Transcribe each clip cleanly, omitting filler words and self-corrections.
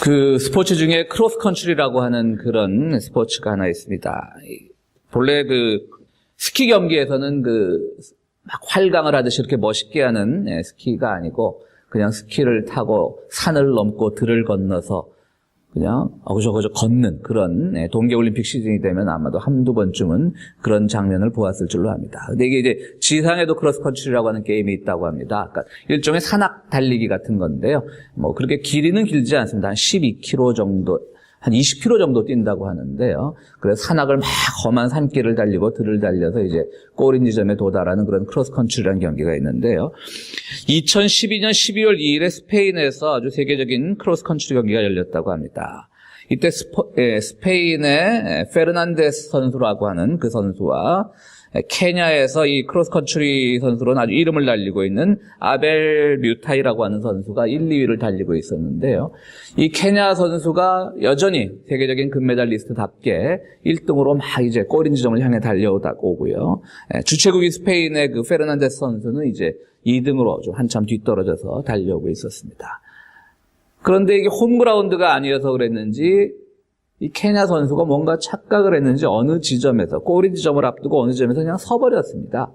그 스포츠 중에 크로스 컨트리라고 하는 그런 스포츠가 하나 있습니다. 본래 그 스키 경기에서는 막 활강을 하듯이 이렇게 멋있게 하는 스키가 아니고 그냥 스키를 타고 산을 넘고 들을 건너서 그냥 어그저그저 걷는 그런 동계올림픽 시즌이 되면 아마도 한두 번쯤은 그런 장면을 보았을 줄로 압니다. 근데 이게 이제 지상에도 크로스컨트리라고 하는 게임이 있다고 합니다. 그러니까 일종의 산악 달리기 같은 건데요. 뭐 그렇게 길이는 길지 않습니다. 한 12km 정도, 한 20km 정도 뛴다고 하는데요. 그래서 산악을 막 험한 산길을 달리고 들을 달려서 이제 골인 지점에 도달하는 그런 크로스컨트리라는 경기가 있는데요. 2012년 12월 2일에 스페인에서 아주 세계적인 크로스컨트리 경기가 열렸다고 합니다. 이때 스페인의 페르난데스 선수라고 하는 그 선수와 케냐에서 이 크로스컨트리 선수로는 아주 이름을 날리고 있는 아벨 뮤타이라고 하는 선수가 1, 2위를 달리고 있었는데요. 이 케냐 선수가 여전히 세계적인 금메달리스트답게 1등으로 막 이제 골인 지점을 향해 달려오고요. 주최국이 스페인의 그 페르난데스 선수는 이제 2등으로 좀 한참 뒤떨어져서 달려오고 있었습니다. 그런데 이게 홈그라운드가 아니어서 그랬는지 이 케냐 선수가 뭔가 착각을 했는지 어느 지점에서, 골인 지점을 앞두고 어느 지점에서 그냥 서버렸습니다.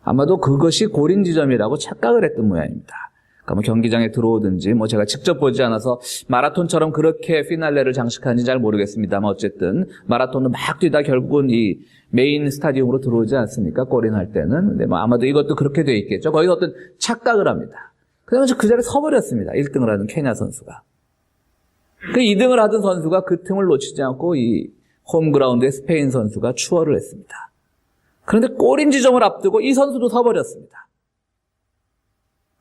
아마도 그것이 골인 지점이라고 착각을 했던 모양입니다. 그러니까 뭐 경기장에 들어오든지 뭐 제가 직접 보지 않아서 마라톤처럼 그렇게 피날레를 장식하는지 잘 모르겠습니다만 어쨌든 마라톤을 막 뛰다 결국은 이 메인 스타디움으로 들어오지 않습니까? 골인할 때는. 근데 뭐 아마도 이것도 그렇게 돼 있겠죠. 거기서 어떤 착각을 합니다. 그러면서 그 자리에 서버렸습니다. 1등을 하는 케냐 선수가. 그 2등을 하던 선수가 그 틈을 놓치지 않고 이 홈그라운드의 스페인 선수가 추월을 했습니다. 그런데 골인 지점을 앞두고 이 선수도 서버렸습니다.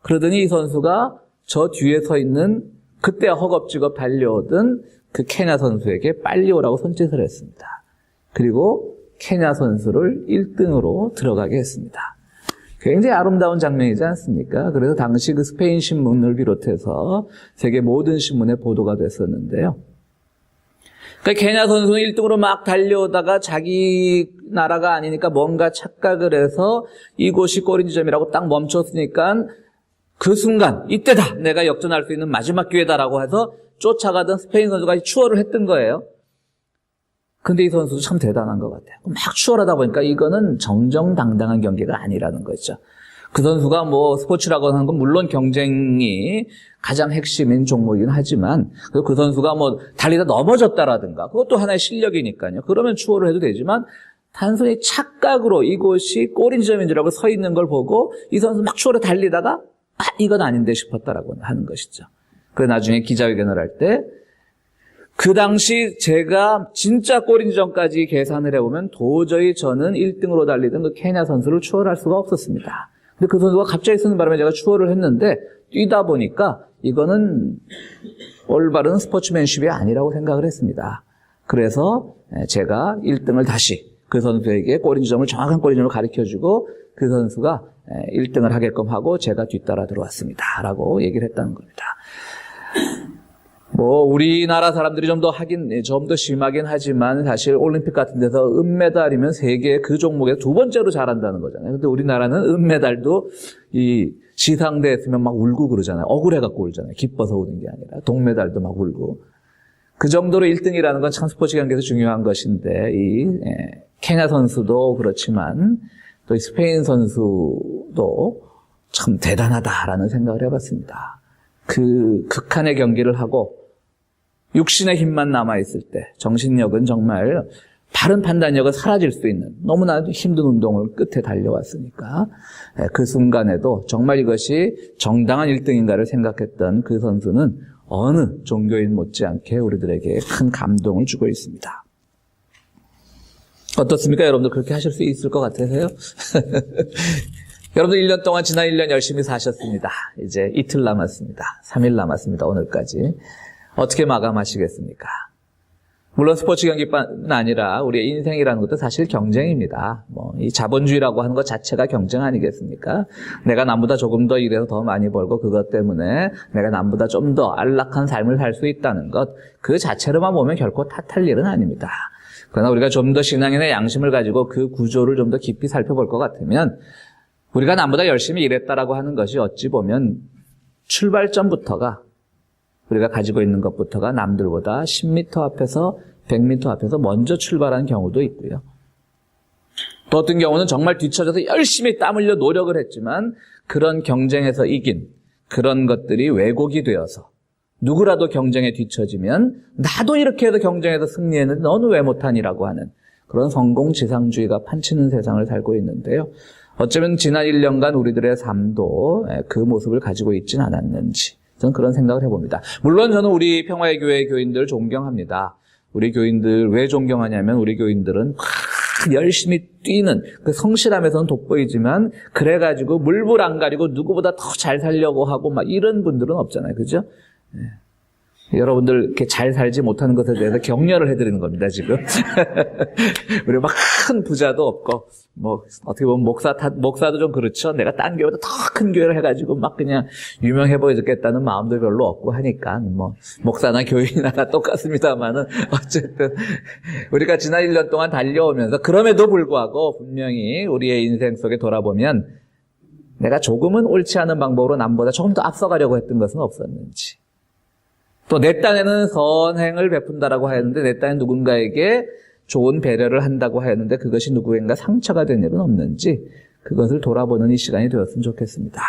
그러더니 이 선수가 저 뒤에 서 있는 그때 허겁지겁 달려오던 그 케냐 선수에게 빨리 오라고 손짓을 했습니다. 그리고 케냐 선수를 1등으로 들어가게 했습니다. 굉장히 아름다운 장면이지 않습니까? 그래서 당시 그 스페인 신문을 비롯해서 세계 모든 신문에 보도가 됐었는데요. 그러니까 케냐 선수는 1등으로 막 달려오다가 자기 나라가 아니니까 뭔가 착각을 해서 이곳이 골인 지점이라고 딱 멈췄으니까 그 순간 이때다! 내가 역전할 수 있는 마지막 기회다라고 해서 쫓아가던 스페인 선수가 추월을 했던 거예요. 근데 이 선수도 참 대단한 것 같아요. 막 추월하다 보니까 이거는 정정당당한 경기가 아니라는 거죠. 그 선수가 뭐 스포츠라고 하는 건 물론 경쟁이 가장 핵심인 종목이긴 하지만 그 선수가 뭐 달리다 넘어졌다라든가 그것도 하나의 실력이니까요. 그러면 추월을 해도 되지만 단순히 착각으로 이곳이 골인 지점인 줄 알고 서 있는 걸 보고 이 선수 막 추월해 달리다가 이건 아닌데 싶었다라고 하는 것이죠. 그래 나중에 기자회견을 할 때 그 당시 제가 진짜 골인 지점까지 계산을 해보면 도저히 저는 1등으로 달리던 그 케냐 선수를 추월할 수가 없었습니다. 근데 그 선수가 갑자기 쓰는 바람에 제가 추월을 했는데 뛰다 보니까 이거는 올바른 스포츠맨십이 아니라고 생각을 했습니다. 그래서 제가 1등을 다시 그 선수에게 골인 지점을 정확한 골인 지점을 가르쳐주고 그 선수가 1등을 하게끔 하고 제가 뒤따라 들어왔습니다. 라고 얘기를 했다는 겁니다. 뭐 우리나라 사람들이 좀 더 심하긴 하지만 사실 올림픽 같은 데서 은메달이면 세계 그 종목에 두 번째로 잘한다는 거잖아요. 근데 우리나라는 은메달도 이 시상대 했으면 막 울고 그러잖아요. 억울해갖고 울잖아요. 기뻐서 우는 게 아니라 동메달도 막 울고 그 정도로 1등이라는 건 참 스포츠 경기에서 중요한 것인데 이 케냐 선수도 그렇지만 또 이 스페인 선수도 참 대단하다라는 생각을 해봤습니다. 그 극한의 경기를 하고 육신의 힘만 남아있을 때 정신력은 정말 바른 판단력은 사라질 수 있는 너무나 힘든 운동을 끝에 달려왔으니까 그 순간에도 정말 이것이 정당한 1등인가를 생각했던 그 선수는 어느 종교인 못지않게 우리들에게 큰 감동을 주고 있습니다. 어떻습니까? 여러분들 그렇게 하실 수 있을 것 같으세요? 여러분들 1년 동안 지난 1년 열심히 사셨습니다. 이제 이틀 남았습니다. 3일 남았습니다. 오늘까지. 어떻게 마감하시겠습니까? 물론 스포츠 경기뿐 아니라 우리의 인생이라는 것도 사실 경쟁입니다. 이 자본주의라고 하는 것 자체가 경쟁 아니겠습니까? 내가 남보다 조금 더 일해서 더 많이 벌고 그것 때문에 내가 남보다 좀 더 안락한 삶을 살 수 있다는 것, 그 자체로만 보면 결코 탓할 일은 아닙니다. 그러나 우리가 좀 더 신앙인의 양심을 가지고 그 구조를 좀 더 깊이 살펴볼 것 같으면 우리가 남보다 열심히 일했다라고 하는 것이 어찌 보면 출발점부터가 우리가 가지고 있는 것부터가 남들보다 10m 앞에서 100m 앞에서 먼저 출발한 경우도 있고요. 또 어떤 경우는 정말 뒤처져서 열심히 땀 흘려 노력을 했지만 그런 경쟁에서 이긴 그런 것들이 왜곡이 되어서 누구라도 경쟁에 뒤처지면 나도 이렇게 해서 경쟁에서 승리했는데 너는 왜 못하니라고 하는 그런 성공지상주의가 판치는 세상을 살고 있는데요. 어쩌면 지난 1년간 우리들의 삶도 그 모습을 가지고 있진 않았는지 저는 그런 생각을 해봅니다. 물론 저는 우리 평화의 교회 교인들 존경합니다. 우리 교인들 왜 존경하냐면 우리 교인들은 열심히 뛰는 그 성실함에서는 돋보이지만 그래가지고 물불 안 가리고 누구보다 더 잘 살려고 하고 막 이런 분들은 없잖아요. 그죠? 여러분들 이렇게 잘 살지 못하는 것에 대해서 격려를 해드리는 겁니다, 지금. 우리 막 큰 부자도 없고, 뭐, 어떻게 보면 목사도 좀 그렇죠. 내가 딴 교회보다 더 큰 교회를 해가지고 막 그냥 유명해 보여줬겠다는 마음도 별로 없고 하니까, 뭐, 목사나 교인이나 다 똑같습니다만은, 어쨌든, 우리가 지난 1년 동안 달려오면서, 그럼에도 불구하고 분명히 우리의 인생 속에 돌아보면, 내가 조금은 옳지 않은 방법으로 남보다 조금 더 앞서가려고 했던 것은 없었는지, 또 내 딴에는 선행을 베푼다라고 하였는데 내 딴에 누군가에게 좋은 배려를 한다고 하였는데 그것이 누구인가 상처가 된 일은 없는지 그것을 돌아보는 이 시간이 되었으면 좋겠습니다.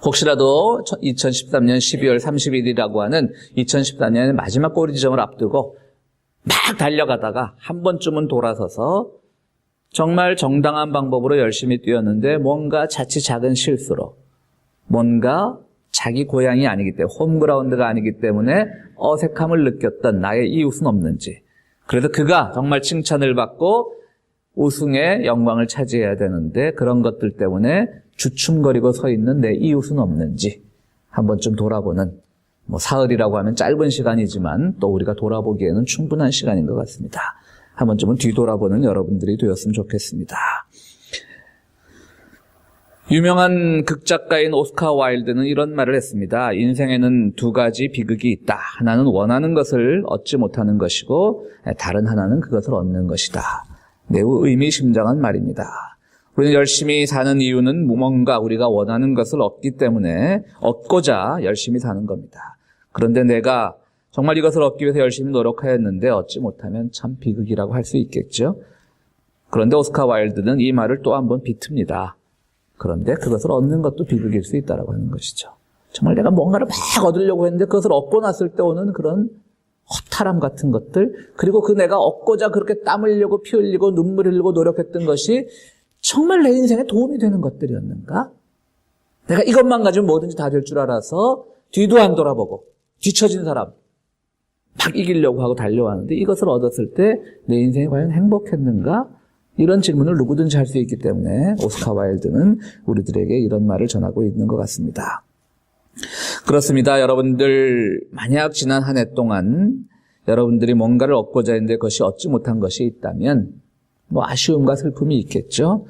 혹시라도 2013년 12월 30일이라고 하는 2014년의 마지막 꼬리 지점을 앞두고 막 달려가다가 한 번쯤은 돌아서서 정말 정당한 방법으로 열심히 뛰었는데 뭔가 자칫 작은 실수로 뭔가 자기 고향이 아니기 때문에 홈그라운드가 아니기 때문에 어색함을 느꼈던 나의 이웃은 없는지 그래서 그가 정말 칭찬을 받고 우승의 영광을 차지해야 되는데 그런 것들 때문에 주춤거리고 서 있는 내 이웃은 없는지 한 번쯤 돌아보는 뭐 사흘이라고 하면 짧은 시간이지만 또 우리가 돌아보기에는 충분한 시간인 것 같습니다. 한 번쯤은 뒤돌아보는 여러분들이 되었으면 좋겠습니다. 유명한 극작가인 오스카 와일드는 이런 말을 했습니다. 인생에는 두 가지 비극이 있다. 하나는 원하는 것을 얻지 못하는 것이고 다른 하나는 그것을 얻는 것이다. 매우 의미심장한 말입니다. 우리는 열심히 사는 이유는 뭔가 우리가 원하는 것을 얻기 때문에 얻고자 열심히 사는 겁니다. 그런데 내가 정말 이것을 얻기 위해서 열심히 노력하였는데 얻지 못하면 참 비극이라고 할 수 있겠죠. 그런데 오스카 와일드는 이 말을 또 한 번 비틉니다. 그런데 그것을 얻는 것도 비극일 수 있다고 하는 것이죠. 정말 내가 뭔가를 막 얻으려고 했는데 그것을 얻고 났을 때 오는 그런 허탈함 같은 것들, 그리고 그 내가 얻고자 그렇게 땀 흘리고 피 흘리고 눈물 흘리고 노력했던 것이 정말 내 인생에 도움이 되는 것들이었는가? 내가 이것만 가지고 뭐든지 다 될 줄 알아서 뒤도 안 돌아보고 뒤처진 사람 막 이기려고 하고 달려왔는데 이것을 얻었을 때 내 인생이 과연 행복했는가? 이런 질문을 누구든지 할 수 있기 때문에 오스카 와일드는 우리들에게 이런 말을 전하고 있는 것 같습니다. 그렇습니다. 여러분들 만약 지난 한 해 동안 여러분들이 뭔가를 얻고자 했는데 그것이 얻지 못한 것이 있다면 뭐 아쉬움과 슬픔이 있겠죠.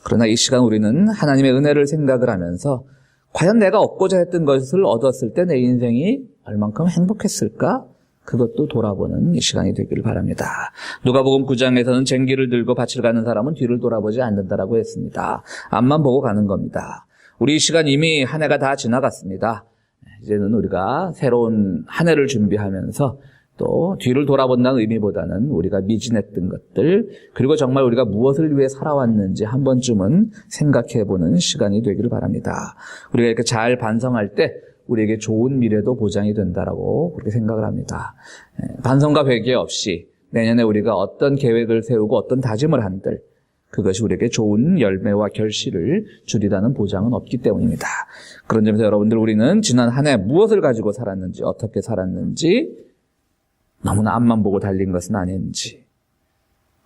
그러나 이 시간 우리는 하나님의 은혜를 생각을 하면서 과연 내가 얻고자 했던 것을 얻었을 때 내 인생이 얼만큼 행복했을까? 그것도 돌아보는 이 시간이 되기를 바랍니다. 누가복음 9장에서는 쟁기를 들고 밭을 가는 사람은 뒤를 돌아보지 않는다라고 했습니다. 앞만 보고 가는 겁니다. 우리 이 시간 이미 한 해가 다 지나갔습니다. 이제는 우리가 새로운 한 해를 준비하면서 또 뒤를 돌아본다는 의미보다는 우리가 미진했던 것들 그리고 정말 우리가 무엇을 위해 살아왔는지 한 번쯤은 생각해보는 시간이 되기를 바랍니다. 우리가 이렇게 잘 반성할 때 우리에게 좋은 미래도 보장이 된다라고 그렇게 생각을 합니다. 반성과 회개 없이 내년에 우리가 어떤 계획을 세우고 어떤 다짐을 한들 그것이 우리에게 좋은 열매와 결실을 주리라는 보장은 없기 때문입니다. 그런 점에서 여러분들 우리는 지난 한 해 무엇을 가지고 살았는지 어떻게 살았는지 너무나 앞만 보고 달린 것은 아닌지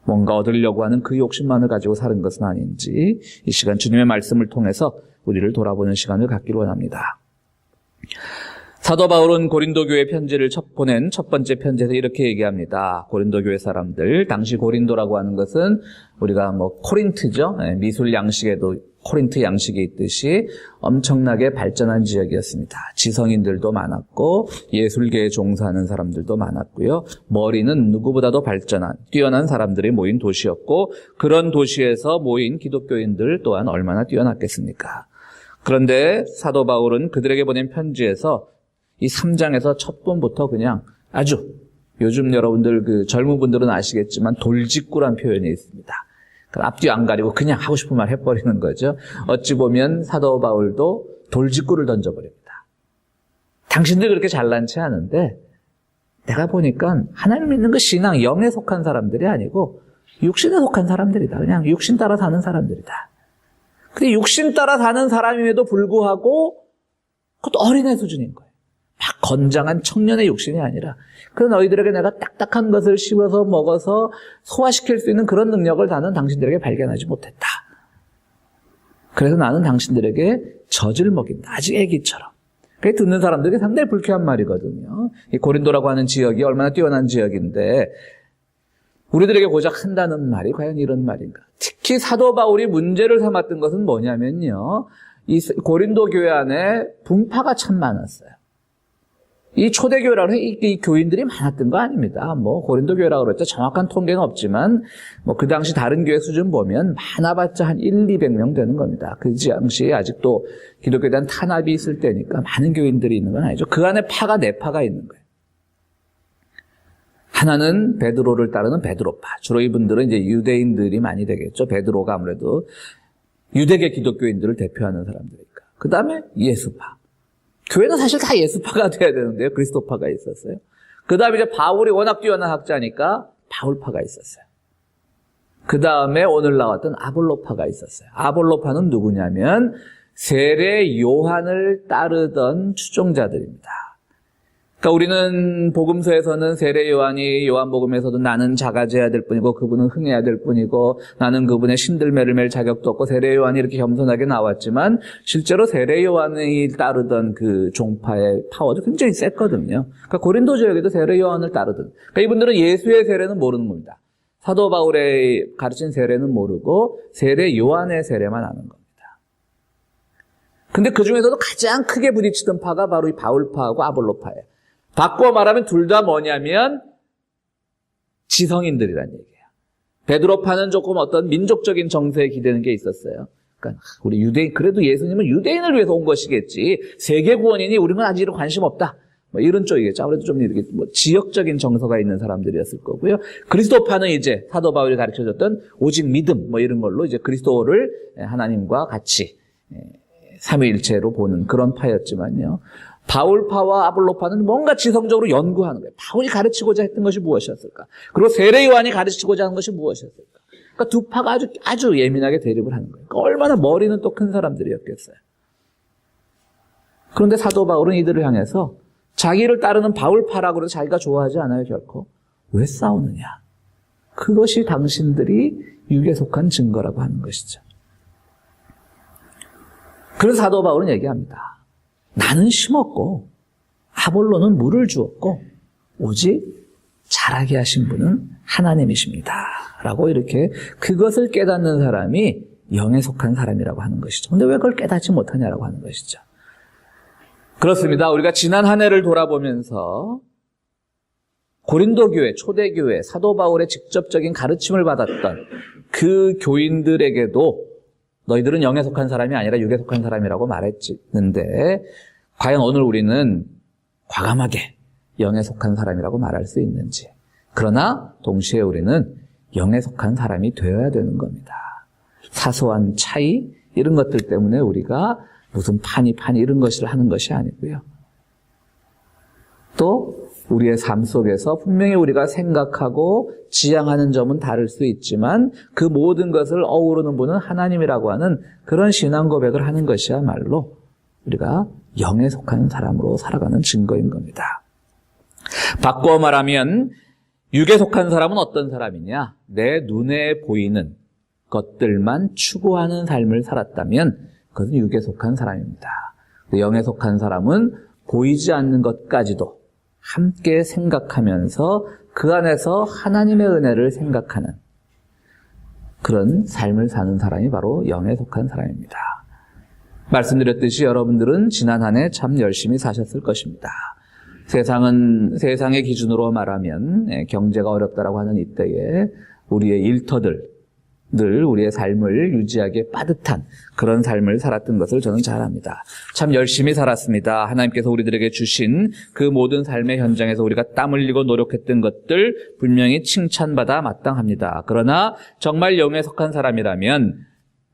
뭔가 얻으려고 하는 그 욕심만을 가지고 사는 것은 아닌지 이 시간 주님의 말씀을 통해서 우리를 돌아보는 시간을 갖기를 원합니다. 사도 바울은 고린도 교회 편지를 보낸 첫 번째 편지에서 이렇게 얘기합니다. 고린도 교회 사람들, 당시 고린도라고 하는 것은 우리가 뭐 코린트죠. 미술 양식에도 코린트 양식이 있듯이 엄청나게 발전한 지역이었습니다. 지성인들도 많았고 예술계에 종사하는 사람들도 많았고요. 머리는 누구보다도 발전한 뛰어난 사람들이 모인 도시였고 그런 도시에서 모인 기독교인들 또한 얼마나 뛰어났겠습니까? 그런데 사도 바울은 그들에게 보낸 편지에서 이 3장에서 첫 번부터 그냥 아주 요즘 여러분들 그 젊은 분들은 아시겠지만 돌직구란 표현이 있습니다. 앞뒤 안 가리고 그냥 하고 싶은 말 해버리는 거죠. 어찌 보면 사도 바울도 돌직구를 던져버립니다. 당신들 그렇게 잘난 체 하는데 내가 보니까 하나님 믿는 그 신앙 영에 속한 사람들이 아니고 육신에 속한 사람들이다. 그냥 육신 따라 사는 사람들이다. 근데 육신 따라 사는 사람임에도 불구하고 그것도 어린애 수준인 거예요. 막 건장한 청년의 육신이 아니라 그 너희들에게 내가 딱딱한 것을 씹어서 먹어서 소화시킬 수 있는 그런 능력을 나는 당신들에게 발견하지 못했다. 그래서 나는 당신들에게 젖을 먹인다. 아직 애기처럼. 그게 듣는 사람들이 상당히 불쾌한 말이거든요. 이 고린도라고 하는 지역이 얼마나 뛰어난 지역인데 우리들에게 고작 한다는 말이 과연 이런 말인가? 특히 사도 바울이 문제를 삼았던 것은 뭐냐면요. 이 고린도 교회 안에 분파가 참 많았어요. 이 초대교회라고 해서 이 교인들이 많았던 거 아닙니다. 뭐 고린도 교회라고 그랬죠. 정확한 통계는 없지만 뭐 그 당시 다른 교회 수준 보면 많아봤자 한 200명 되는 겁니다. 그 당시에 아직도 기독교에 대한 탄압이 있을 때니까 많은 교인들이 있는 건 아니죠. 그 안에 파가 4파가 있는 거예요. 하나는 베드로를 따르는 베드로파. 주로 이분들은 이제 유대인들이 많이 되겠죠. 베드로가 아무래도 유대계 기독교인들을 대표하는 사람들이니까. 그 다음에 예수파. 교회는 사실 다 예수파가 돼야 되는데요. 그리스도파가 있었어요. 그 다음에 이제 바울이 워낙 뛰어난 학자니까 바울파가 있었어요. 그 다음에 오늘 나왔던 아볼로파가 있었어요. 아볼로파는 누구냐면 세례 요한을 따르던 추종자들입니다. 그러니까 우리는 복음서에서는 세례 요한이 요한복음에서도 나는 작아져야 될 뿐이고 그분은 흥해야 될 뿐이고 나는 그분의 신들매를 맬 자격도 없고 세례 요한이 이렇게 겸손하게 나왔지만 실제로 세례 요한이 따르던 그 종파의 파워도 굉장히 셌거든요. 그러니까 고린도 지역에도 세례 요한을 따르던 그러니까 이분들은 예수의 세례는 모르는 겁니다. 사도 바울의 가르친 세례는 모르고 세례 요한의 세례만 아는 겁니다. 근데 그 중에서도 가장 크게 부딪히던 파가 바로 이 바울파하고 아볼로파예요. 바꿔 말하면 둘 다 뭐냐면 지성인들이란 얘기예요. 베드로파는 조금 어떤 민족적인 정서에 기대는 게 있었어요. 그러니까 우리 유대인 그래도 예수님은 유대인을 위해서 온 것이겠지. 세계 구원이니 우리는 아직 이런 관심 없다. 뭐 이런 쪽이겠죠. 아무래도 좀 이렇게 뭐 지역적인 정서가 있는 사람들이었을 거고요. 그리스도파는 이제 사도 바울이 가르쳐줬던 오직 믿음 뭐 이런 걸로 이제 그리스도를 하나님과 같이 삼위일체로 보는 그런 파였지만요. 바울파와 아볼로파는 뭔가 지성적으로 연구하는 거예요. 바울이 가르치고자 했던 것이 무엇이었을까? 그리고 세례 요한이 가르치고자 하는 것이 무엇이었을까? 그러니까 두 파가 아주 예민하게 대립을 하는 거예요. 그러니까 얼마나 머리는 또 큰 사람들이었겠어요. 그런데 사도 바울은 이들을 향해서 자기를 따르는 바울파라고 해서 자기가 좋아하지 않아요, 결코. 왜 싸우느냐? 그것이 당신들이 육에 속한 증거라고 하는 것이죠. 그래서 사도 바울은 얘기합니다. 나는 심었고 아볼로는 물을 주었고 오직 자라게 하신 분은 하나님이십니다. 라고 이렇게 그것을 깨닫는 사람이 영에 속한 사람이라고 하는 것이죠. 근데 왜 그걸 깨닫지 못하냐라고 하는 것이죠. 그렇습니다. 우리가 지난 한 해를 돌아보면서 고린도 교회, 초대교회, 사도 바울의 직접적인 가르침을 받았던 그 교인들에게도 너희들은 영에 속한 사람이 아니라 육에 속한 사람이라고 말했는데 과연 오늘 우리는 과감하게 영에 속한 사람이라고 말할 수 있는지. 그러나 동시에 우리는 영에 속한 사람이 되어야 되는 겁니다. 사소한 차이 이런 것들 때문에 우리가 무슨 파니 이런 것을 하는 것이 아니고요. 또 우리의 삶 속에서 분명히 우리가 생각하고 지향하는 점은 다를 수 있지만 그 모든 것을 어우르는 분은 하나님이라고 하는 그런 신앙 고백을 하는 것이야말로 우리가 영에 속한 사람으로 살아가는 증거인 겁니다. 바꿔 말하면 육에 속한 사람은 어떤 사람이냐? 내 눈에 보이는 것들만 추구하는 삶을 살았다면 그것은 육에 속한 사람입니다. 영에 속한 사람은 보이지 않는 것까지도 함께 생각하면서 그 안에서 하나님의 은혜를 생각하는 그런 삶을 사는 사람이 바로 영에 속한 사람입니다. 말씀드렸듯이 여러분들은 지난 한 해 참 열심히 사셨을 것입니다. 세상의 기준으로 말하면 경제가 어렵다라고 하는 이때에 우리의 일터들, 늘 우리의 삶을 유지하기에 빠듯한 그런 삶을 살았던 것을 저는 잘 압니다. 참 열심히 살았습니다. 하나님께서 우리들에게 주신 그 모든 삶의 현장에서 우리가 땀 흘리고 노력했던 것들 분명히 칭찬받아 마땅합니다. 그러나 정말 영에 속한 사람이라면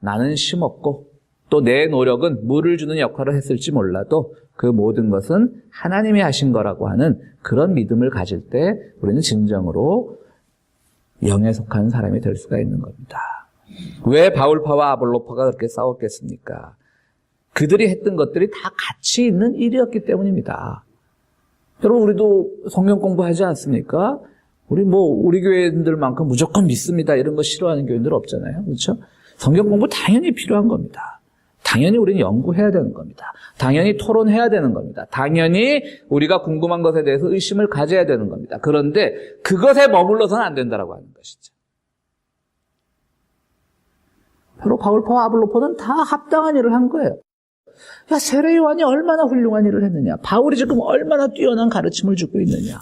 나는 심었고 또 내 노력은 물을 주는 역할을 했을지 몰라도 그 모든 것은 하나님이 하신 거라고 하는 그런 믿음을 가질 때 우리는 진정으로 영에 속한 사람이 될 수가 있는 겁니다. 왜 바울파와 아볼로파가 그렇게 싸웠겠습니까? 그들이 했던 것들이 다 가치 있는 일이었기 때문입니다. 여러분, 우리도 성경 공부하지 않습니까? 우리 교회인들만큼 무조건 믿습니다 이런 거 싫어하는 교인들 없잖아요. 그렇죠? 성경 공부 당연히 필요한 겁니다. 당연히 우리는 연구해야 되는 겁니다. 당연히 토론해야 되는 겁니다. 당연히 우리가 궁금한 것에 대해서 의심을 가져야 되는 겁니다. 그런데 그것에 머물러서는 안 된다라고 하는 것이죠. 바로 바울파와 아볼로파는 다 합당한 일을 한 거예요. 야, 세례 요한이 얼마나 훌륭한 일을 했느냐. 바울이 지금 얼마나 뛰어난 가르침을 주고 있느냐.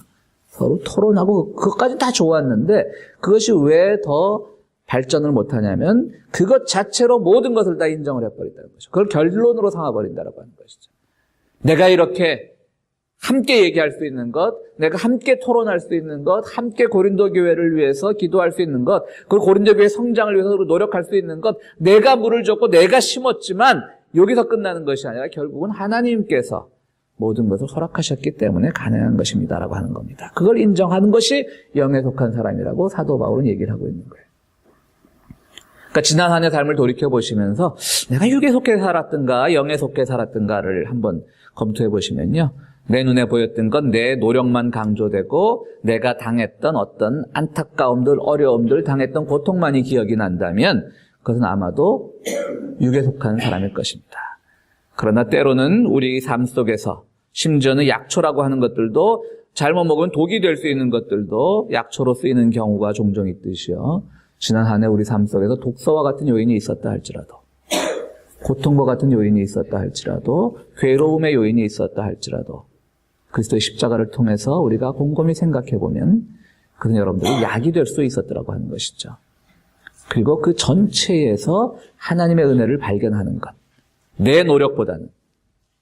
서로 토론하고 그것까지 다 좋았는데 그것이 왜 더 발전을 못하냐면 그것 자체로 모든 것을 다 인정을 해버린다는 것이죠. 그걸 결론으로 삼아버린다는 것이죠. 내가 이렇게 함께 얘기할 수 있는 것, 내가 함께 토론할 수 있는 것, 함께 고린도 교회를 위해서 기도할 수 있는 것, 그리고 고린도 교회 성장을 위해서 노력할 수 있는 것, 내가 물을 줬고 내가 심었지만 여기서 끝나는 것이 아니라 결국은 하나님께서 모든 것을 허락하셨기 때문에 가능한 것입니다라고 하는 겁니다. 그걸 인정하는 것이 영에 속한 사람이라고 사도 바울은 얘기를 하고 있는 거예요. 그러니까 지난 한 해 삶을 돌이켜보시면서 내가 육에 속해 살았던가 영에 속해 살았던가를 한번 검토해 보시면요. 내 눈에 보였던 건 내 노력만 강조되고 내가 당했던 어떤 안타까움들, 어려움들, 당했던 고통만이 기억이 난다면 그것은 아마도 육에 속한 사람일 것입니다. 그러나 때로는 우리 삶 속에서 심지어는 약초라고 하는 것들도 잘못 먹으면 독이 될 수 있는 것들도 약초로 쓰이는 경우가 종종 있듯이요. 지난 한 해 우리 삶 속에서 독서와 같은 요인이 있었다 할지라도 고통과 같은 요인이 있었다 할지라도 괴로움의 요인이 있었다 할지라도 그리스도의 십자가를 통해서 우리가 곰곰이 생각해보면 그런 여러분들이 약이 될 수 있었더라고 하는 것이죠. 그리고 그 전체에서 하나님의 은혜를 발견하는 것. 내 노력보다는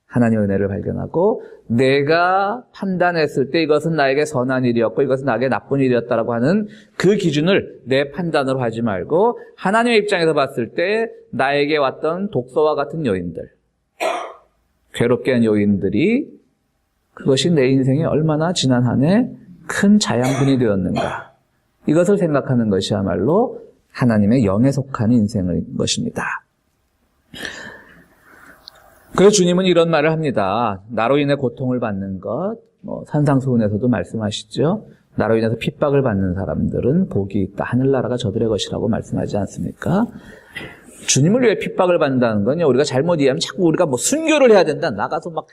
하나님의 은혜를 발견하고 내가 판단했을 때 이것은 나에게 선한 일이었고 이것은 나에게 나쁜 일이었다라고 하는 그 기준을 내 판단으로 하지 말고 하나님의 입장에서 봤을 때 나에게 왔던 독서와 같은 요인들, 괴롭게 한 요인들이 그것이 내 인생에 얼마나 지난 한 해 큰 자양분이 되었는가. 이것을 생각하는 것이야말로 하나님의 영에 속한 인생인 것입니다. 그래서 주님은 이런 말을 합니다. 나로 인해 고통을 받는 것, 산상수훈에서도 말씀하시죠. 나로 인해서 핍박을 받는 사람들은 복이 있다. 하늘나라가 저들의 것이라고 말씀하지 않습니까? 주님을 위해 핍박을 받는다는 건요. 우리가 잘못 이해하면 자꾸 우리가 순교를 해야 된다. 나가서 막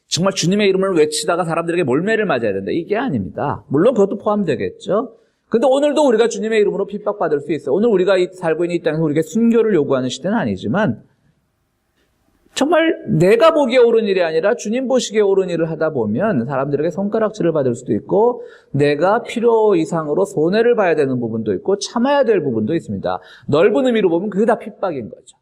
정말 주님의 이름을 외치다가 사람들에게 몰매를 맞아야 된다. 이게 아닙니다. 물론 그것도 포함되겠죠. 근데 오늘도 우리가 주님의 이름으로 핍박받을 수 있어요. 오늘 우리가 살고 있는 이 땅에서 우리에게 순교를 요구하는 시대는 아니지만 정말 내가 보기에 옳은 일이 아니라 주님 보시기에 옳은 일을 하다 보면 사람들에게 손가락질을 받을 수도 있고 내가 필요 이상으로 손해를 봐야 되는 부분도 있고 참아야 될 부분도 있습니다. 넓은 의미로 보면 그게 다 핍박인 거죠.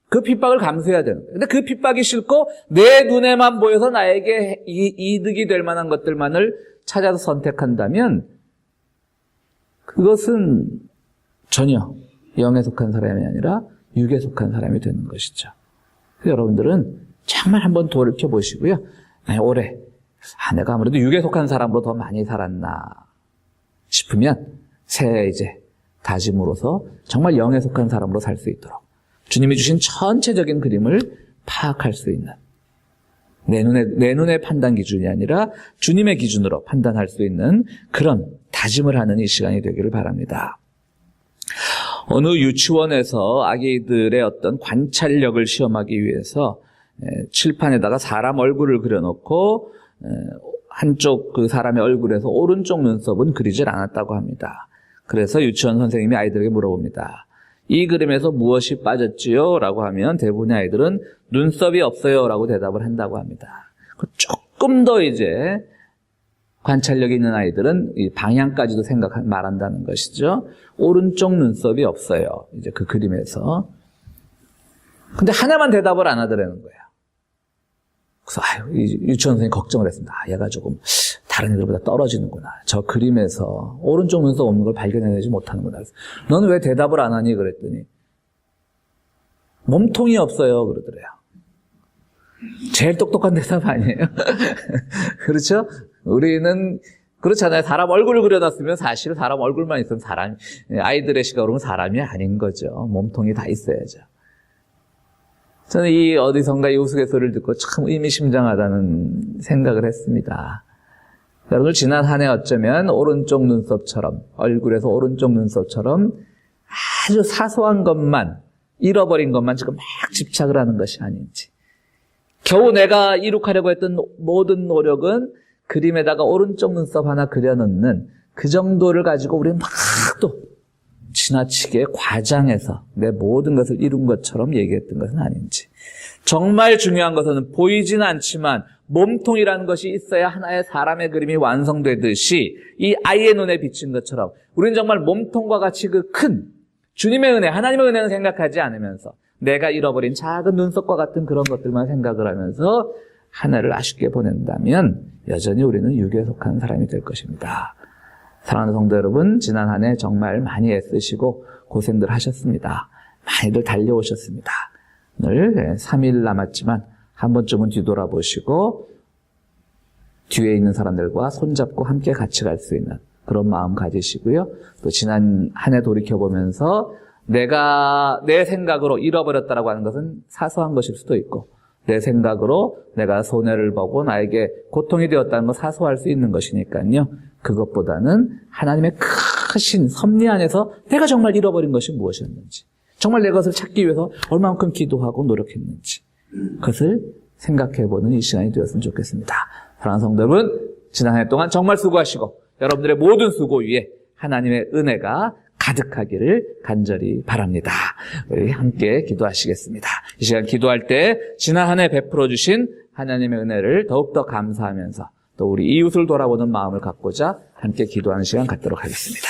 그 핍박을 감수해야 되는 거예요. 근데 그 핍박이 싫고 내 눈에만 보여서 나에게 이득이 될 만한 것들만을 찾아서 선택한다면 그것은 전혀 영에 속한 사람이 아니라 육에 속한 사람이 되는 것이죠. 여러분들은 정말 한번 돌이켜보시고요. 올해 내가 아무래도 육에 속한 사람으로 더 많이 살았나 싶으면 새해 이제 다짐으로서 정말 영에 속한 사람으로 살 수 있도록 주님이 주신 전체적인 그림을 파악할 수 있는 내 눈의 판단 기준이 아니라 주님의 기준으로 판단할 수 있는 그런 다짐을 하는 이 시간이 되기를 바랍니다. 어느 유치원에서 아기들의 어떤 관찰력을 시험하기 위해서 칠판에다가 사람 얼굴을 그려놓고 한쪽 그 사람의 얼굴에서 오른쪽 눈썹은 그리질 않았다고 합니다. 그래서 유치원 선생님이 아이들에게 물어봅니다. 이 그림에서 무엇이 빠졌지요? 라고 하면 대부분의 아이들은 눈썹이 없어요 라고 대답을 한다고 합니다. 조금 더 이제 관찰력이 있는 아이들은 이 방향까지도 말한다는 것이죠. 오른쪽 눈썹이 없어요. 이제 그 그림에서. 근데 하나만 대답을 안 하더라는 거예요. 그래서 이 유치원 선생님이 걱정을 했습니다. 얘가 조금 다른 애들보다 떨어지는구나. 저 그림에서 오른쪽 눈썹 없는 걸 발견해내지 못하는구나. 너는 왜 대답을 안 하니? 그랬더니 몸통이 없어요. 그러더래요. 제일 똑똑한 대답 아니에요? 그렇죠? 우리는 그렇잖아요. 사람 얼굴을 그려놨으면 사실 사람 얼굴만 있으면 아이들의 시각으로는 사람이 아닌 거죠. 몸통이 다 있어야죠. 저는 이 어디선가 이 우스갯소리를 듣고 참 의미심장하다는 생각을 했습니다. 여러분, 지난 한 해 어쩌면 오른쪽 눈썹처럼, 얼굴에서 오른쪽 눈썹처럼 아주 사소한 것만, 잃어버린 것만 지금 막 집착을 하는 것이 아닌지. 겨우 내가 이룩하려고 했던 모든 노력은 그림에다가 오른쪽 눈썹 하나 그려넣는 그 정도를 가지고 우리는 막 또 지나치게 과장해서 내 모든 것을 이룬 것처럼 얘기했던 것은 아닌지. 정말 중요한 것은 보이진 않지만 몸통이라는 것이 있어야 하나의 사람의 그림이 완성되듯이 이 아이의 눈에 비친 것처럼 우리는 정말 몸통과 같이 그 큰 주님의 은혜, 하나님의 은혜는 생각하지 않으면서 내가 잃어버린 작은 눈썹과 같은 그런 것들만 생각을 하면서 한 해를 아쉽게 보낸다면 여전히 우리는 유교에 속한 사람이 될 것입니다. 사랑하는 성도 여러분, 지난 한 해 정말 많이 애쓰시고 고생들 하셨습니다. 많이들 달려오셨습니다. 오늘 3일 남았지만 한 번쯤은 뒤돌아보시고 뒤에 있는 사람들과 손잡고 함께 같이 갈 수 있는 그런 마음 가지시고요. 또 지난 한 해 돌이켜보면서 내가 내 생각으로 잃어버렸다라고 하는 것은 사소한 것일 수도 있고 내 생각으로 내가 손해를 보고 나에게 고통이 되었다는 건 사소할 수 있는 것이니까요. 그것보다는 하나님의 크신 섭리 안에서 내가 정말 잃어버린 것이 무엇이었는지, 정말 내 것을 찾기 위해서 얼마만큼 기도하고 노력했는지 그것을 생각해보는 이 시간이 되었으면 좋겠습니다. 사랑하는 성도 여러분, 지난 한 해 동안 정말 수고하시고 여러분들의 모든 수고 위에 하나님의 은혜가 가득하기를 간절히 바랍니다. 우리 함께 기도하시겠습니다. 이 시간 기도할 때 지난 한 해 베풀어 주신 하나님의 은혜를 더욱더 감사하면서 또 우리 이웃을 돌아보는 마음을 갖고자 함께 기도하는 시간 갖도록 하겠습니다.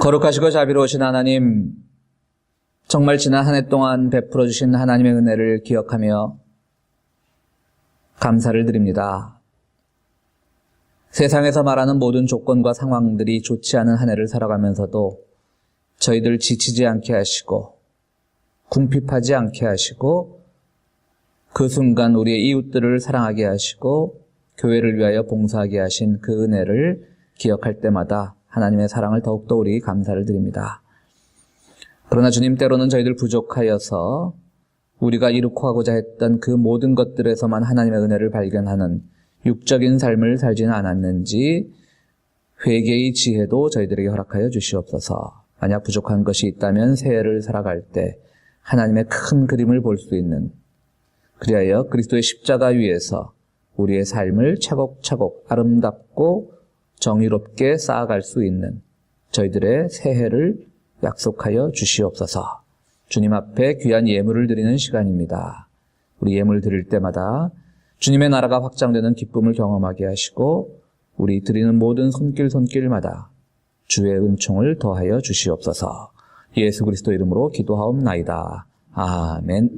거룩하시고 자비로우신 하나님, 정말 지난 한 해 동안 베풀어 주신 하나님의 은혜를 기억하며 감사를 드립니다. 세상에서 말하는 모든 조건과 상황들이 좋지 않은 한 해를 살아가면서도 저희들 지치지 않게 하시고 궁핍하지 않게 하시고 그 순간 우리의 이웃들을 사랑하게 하시고 교회를 위하여 봉사하게 하신 그 은혜를 기억할 때마다 하나님의 사랑을 더욱더 우리 감사를 드립니다. 그러나 주님, 때로는 저희들 부족하여서 우리가 이루고 하고자 했던 그 모든 것들에서만 하나님의 은혜를 발견하는 육적인 삶을 살지는 않았는지 회개의 지혜도 저희들에게 허락하여 주시옵소서. 만약 부족한 것이 있다면 새해를 살아갈 때 하나님의 큰 그림을 볼 수 있는, 그리하여 그리스도의 십자가 위에서 우리의 삶을 차곡차곡 아름답고 정의롭게 쌓아갈 수 있는 저희들의 새해를 약속하여 주시옵소서. 주님 앞에 귀한 예물을 드리는 시간입니다. 우리 예물 드릴 때마다 주님의 나라가 확장되는 기쁨을 경험하게 하시고 우리 드리는 모든 손길마다 주의 은총을 더하여 주시옵소서. 예수 그리스도 이름으로 기도하옵나이다. 아멘.